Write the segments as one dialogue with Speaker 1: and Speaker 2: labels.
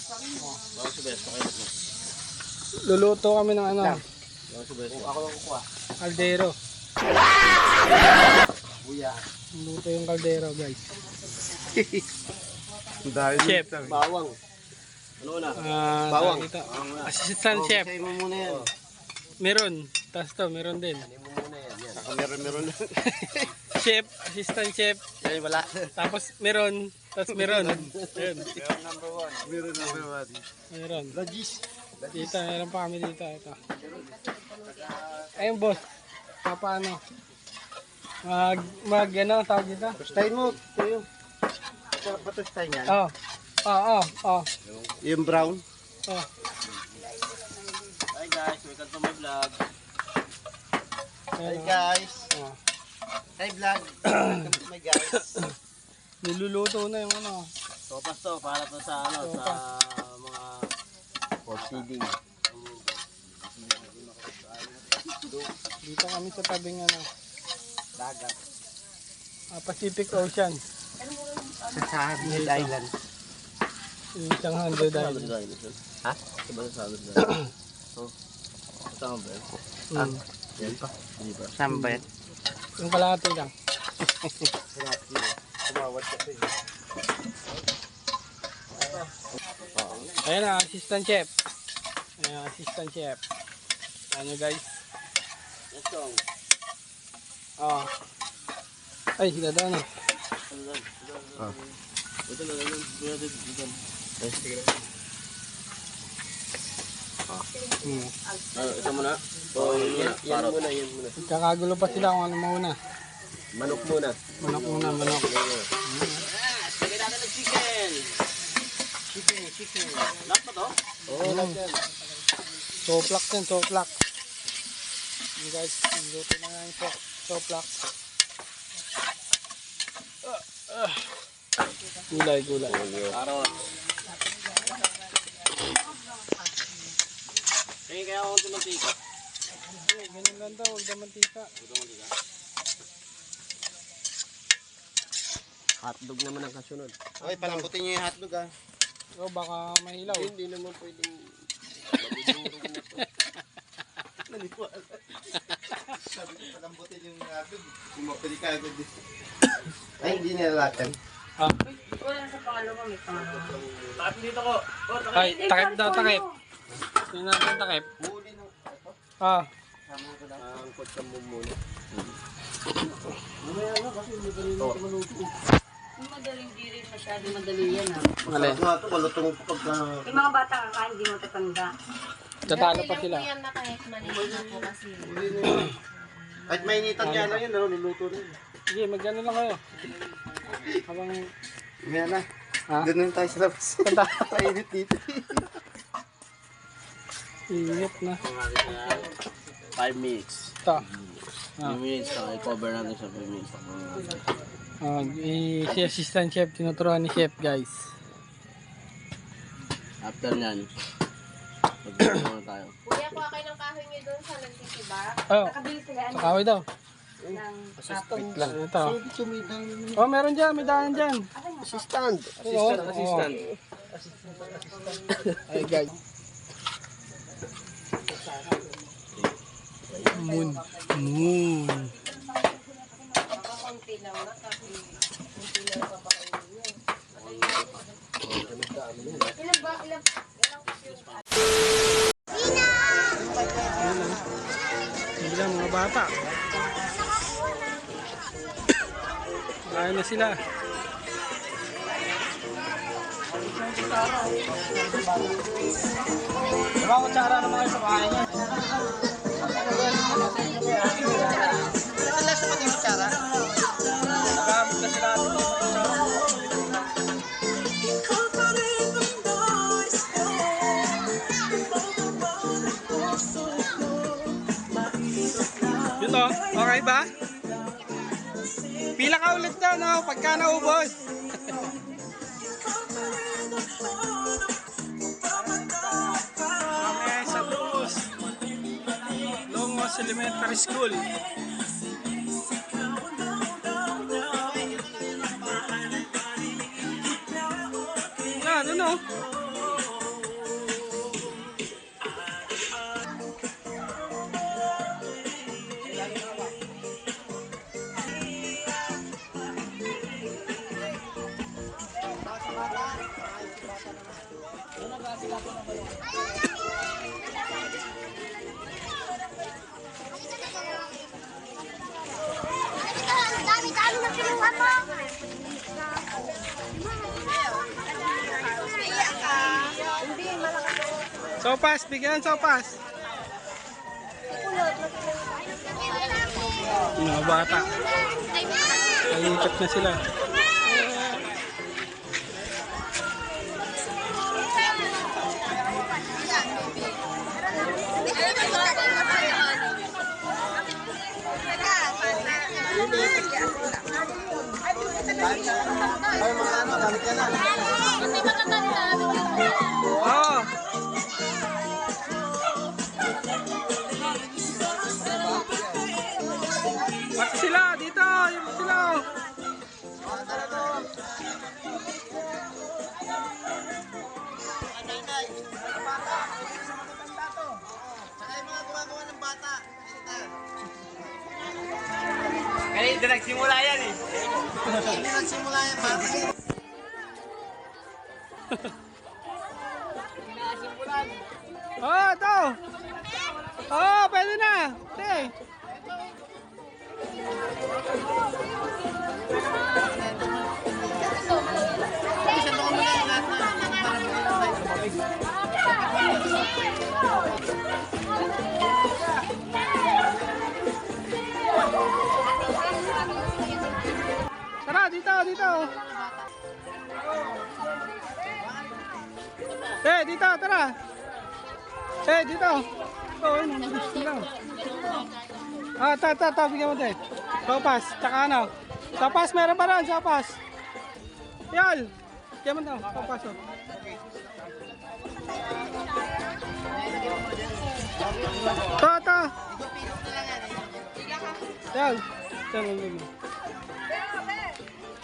Speaker 1: Bago si Besto kayo mo.
Speaker 2: Luluto kami ng ano,
Speaker 1: Bago si Besto. Ako lang kukuha.
Speaker 2: kaldero.
Speaker 1: Buya.
Speaker 2: Luto yung kaldero, guys.
Speaker 1: Chef. Bawang. Ano na?
Speaker 2: Bawang. Assistant chef.
Speaker 1: Say mo muna yan.
Speaker 2: Meron. Tapos to, meron din.
Speaker 1: Say mo muna yan. Saka meron.
Speaker 2: Chef, assistant chef.
Speaker 1: Yan wala.
Speaker 2: Tapos meron. Tapos meron. Ayun.
Speaker 1: Meron number 1. Meron number 1.
Speaker 2: Meron.
Speaker 1: Logis.
Speaker 2: Dito, meron pa kami dito. Ito. Ayun, boss. Paano? Ano, tawag dito?
Speaker 1: Tustahin mo. Ito yung. Patustahin yan.
Speaker 2: Oh.
Speaker 1: Yung brown.
Speaker 2: Oh.
Speaker 1: Hi guys, welcome to my vlog. Hi
Speaker 2: Ayun,
Speaker 1: guys.
Speaker 2: oh.
Speaker 1: Hi vlog. Welcome to my guys.
Speaker 2: Niluluto na yung ano.
Speaker 1: Sopas to para to sa ano sa mga proceeding.
Speaker 2: Dito kami sa tabing ano,
Speaker 1: Dagat.
Speaker 2: Pacific Ocean.
Speaker 1: Sa Sahabi Island.
Speaker 2: Yung isang 100 island.
Speaker 1: Ha? Sa ba sa Island? Oh. Tama ba? Yan pa. Hindi ba? Saan ba yan?
Speaker 2: Yung kalahati lang.
Speaker 1: Kalahati. Tumawad kasi.
Speaker 2: Ayan na, assistant chef. Ayan, assistant chef. Ano guys?
Speaker 1: Let's go.
Speaker 2: Oh. Ay, sila doon eh.
Speaker 1: Ito na lang. Dito. Ito muna. Yan muna.
Speaker 2: Kakagulo pa sila kung ano mauna.
Speaker 1: Manok muna.
Speaker 2: Manok muna, manok.
Speaker 1: Lagay natin ng chicken. Chicken. Lahat pa to? Oo, lahat yan.
Speaker 2: Soplak yan, soplak. Yung guys, luto na nga yung soplak. Gulay.
Speaker 1: Karot. Kaya ako ng mantika.
Speaker 2: Ganun lang daw, huwag na mantika.
Speaker 1: Hotdog naman ang kasunod. Okay, palambutin nyo yung hotdog ah.
Speaker 2: O, baka mahilaw.
Speaker 1: Hindi naman pwedeng mabudurog na to. Naniwala. Sabi ko palambutin yung hotdog. Pumapili ka agad dito. Ay, hindi nilalakan.
Speaker 3: Wala sa pangalawa, may pangalawa.
Speaker 1: Takip dito ko.
Speaker 2: Ay, takip daw, takip. Tingnan natin takip.
Speaker 1: Huli no. Sama ko lang. Ang kotsa mo muna. Mamaya na kasi madali na ito maluto.
Speaker 3: Yung madaling di rin masyado madali yan ha.
Speaker 2: Alin?
Speaker 1: Nga ito, malutong pagka...
Speaker 3: Yung mga bata kakain, hindi mo tatanda.
Speaker 2: Tatalo pa sila.
Speaker 4: yan na kahit maliit na po kasi.
Speaker 1: Kahit mainitan niya lang yan, luluto na yun.
Speaker 2: Sige, mag-ano lang kayo. Habang...
Speaker 1: Mamaya na.
Speaker 2: Ha?
Speaker 1: Doon na tayo sa labas. Mainit dito.
Speaker 2: Init na.
Speaker 1: 5 minutes.
Speaker 2: Ito.
Speaker 1: 5 minutes, i-cover natin sa 5 minutes.
Speaker 2: Si assistant chef, tinuturuan ni chef guys.
Speaker 1: After nyan, mag-iwan tayo.
Speaker 4: Kuya, kuha kayo ng kahoy niyo doon sa nagsisiba.
Speaker 2: Oh,
Speaker 3: Nakabili sila
Speaker 2: sa kahoy daw.
Speaker 3: ng
Speaker 1: Assistant lang.
Speaker 2: Ito. Oh, meron dyan, may daan dyan.
Speaker 1: Assistant.
Speaker 2: Assistant. Ay guys. Moon.
Speaker 4: Konti lang na kasi konti lang papakainin niyo. Ilan ba? Ilang
Speaker 2: Sila mga bata. Kaya na sila. Diba ko tsara naman kayo sa bahay niya?
Speaker 1: Wala sa mga kutsara.
Speaker 2: Nagamit na sila atin ng tsara. Yun o, okay ba? Pila ka ulit daw no, pagka naubos. Kami sa Longos Elementary School. Yan, ano?
Speaker 5: Dami-dami na kinuha mo.
Speaker 2: Sopas, bigyan sopas. Mga bata. Nalipat na sila.
Speaker 1: Ay, mga ano, balik ka na.
Speaker 2: Oo. Pati sila, dito, yung sila.
Speaker 1: Saka yung mga gumagawa ng bata.
Speaker 6: Hindi nagsimula yan eh.
Speaker 1: Hindi nagsimula yan, bata.
Speaker 2: Oh, ito. Oh, pwede na. Okay. Tara, dito, dito. Dito, tara. Dito. Oh, ano, gusto lang. Bigyan mo din. Sopas, tsaka ano. Sopas, meron pa rin, sopas. Yan. Bigyan mo daw, sopas. Oh. Ito. Yan. Yan.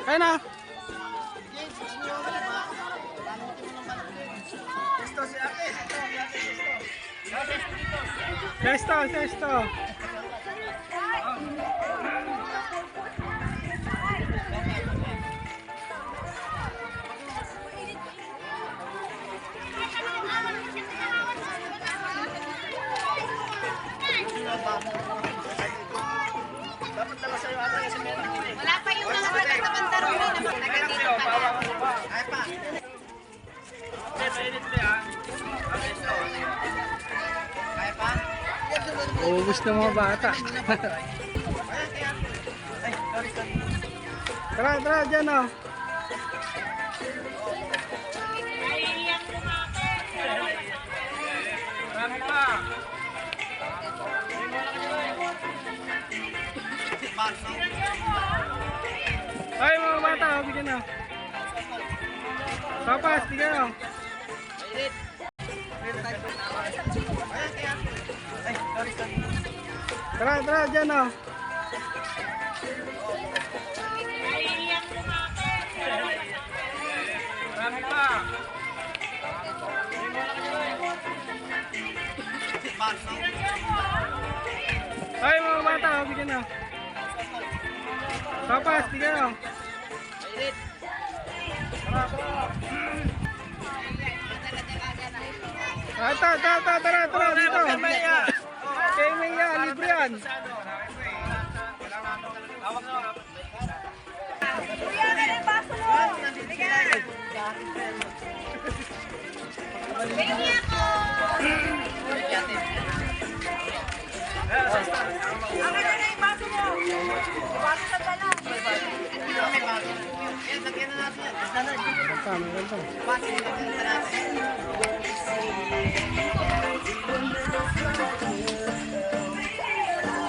Speaker 2: Kaya na. Sesto.
Speaker 5: Wala pa yung mga bata sa pantarong na nagkakita pa na.
Speaker 1: Ay pa. Kaya pa?
Speaker 2: Ubus na mga bata. Tara, dyan o.
Speaker 6: Marami pa.
Speaker 2: Ay, mga bata, bigyan na. Papas, bigyan na. Tara, dyan o.
Speaker 6: Marami pa.
Speaker 2: Ay, mga bata, bigyan na. Papas, bigyan na. Tara, dito. Kay Maya, libre yan.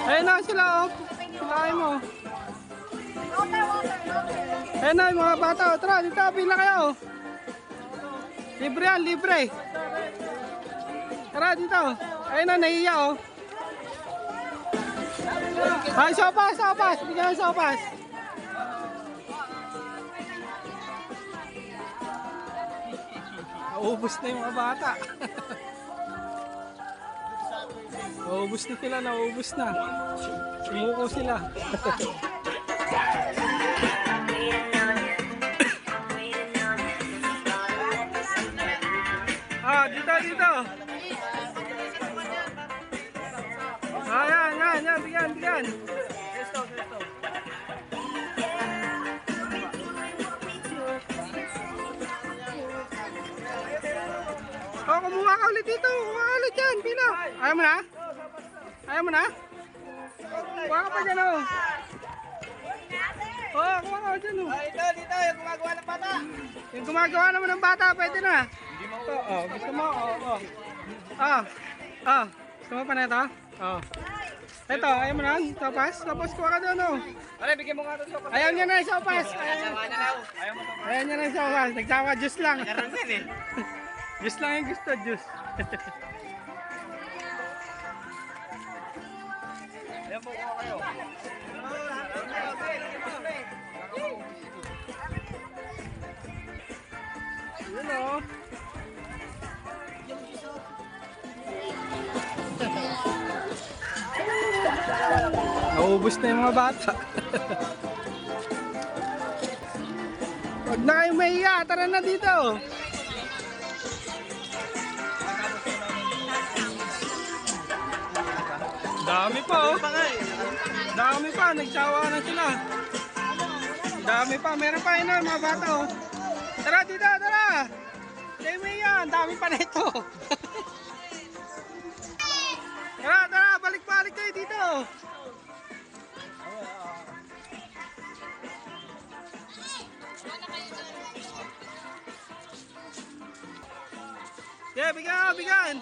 Speaker 2: Ayun na sila, oh. Silahin mo. Ayun na, yung mga bata, oh. Tara, dito, pila kayo. Libre yan, libre. Tara, dito. Ayun na, nahiya, oh. Ay, sopas. Bigyan ng sopas. Naubos na yung mga bata. Naubos na. Sumuko sila. Ah, dito. Yan, bigyan. Oh, kumuha ka ulit dito. Kumuha ka ulit dyan. Pila. Ayaw mo na? Kuha ka pa dyan, oh. Oh, kuha ka dyan, oh.
Speaker 6: Dito, yung gumagawa ng bata.
Speaker 2: Yung gumagawa naman ng bata, pwede na. Ito, oh, gusto mo? Oh. Gusto mo pa na ito? Oh. Ito, ayaw mo na? Sopas kuha ka doon, oh.
Speaker 6: Pare, bigyan mo nga ito sa
Speaker 2: Ayaw niya na yung sopas.
Speaker 6: Ayaw na raw. Ayaw mo ito.
Speaker 2: Ayaw niya na yung sopas. Nagsawa, juice lang.
Speaker 6: Karoon din eh.
Speaker 2: Juice lang yung gusto, juice.
Speaker 6: Ayaw mo ko kayo.
Speaker 2: Yun, oh. Naubos na yung mga bata. Huwag na kayong mahiya. Tara na dito. Dami pa, oh. Dami pa. Nagsawa na sila. Dami pa. Meron pa yun, mga bata, oh. Tara dito, tara. Kaya mahiya. Dami pa na ito. Tara. Balik-balik kayo dito. Yeah, bigyan.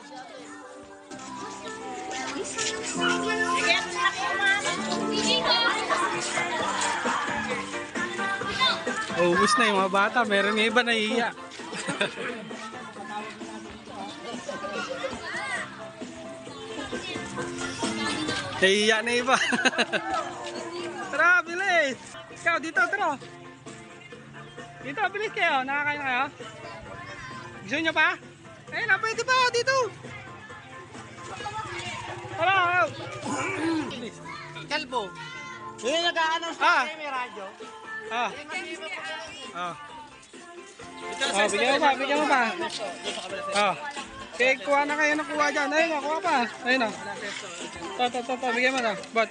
Speaker 2: Ubus na yung mga bata. Meron yung iba nahihiya. Nahihiya na iba. Tara, bilis. Ikaw, dito, tara. Dito, bilis kayo. Nakakain na kayo? Gusto nyo pa? Ayun na, pwede pa. Dito. Tara.
Speaker 6: Kalbo. Yung nag-a-announce
Speaker 2: Ah.
Speaker 6: may radyo.
Speaker 2: Bigyan mo pa. Okay, kuha na kayo ng kuha dyan. Ayun na, kuha pa. Ayun na. Ito, bigyan mo na. But,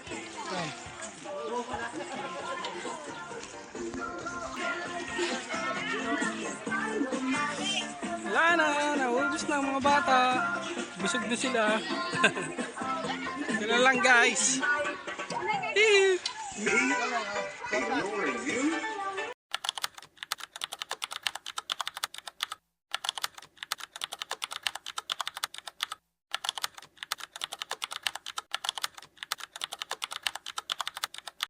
Speaker 2: wala na, naubos na ang mga bata. Busog na sila. Sila lang, guys.
Speaker 7: Me ignoring you?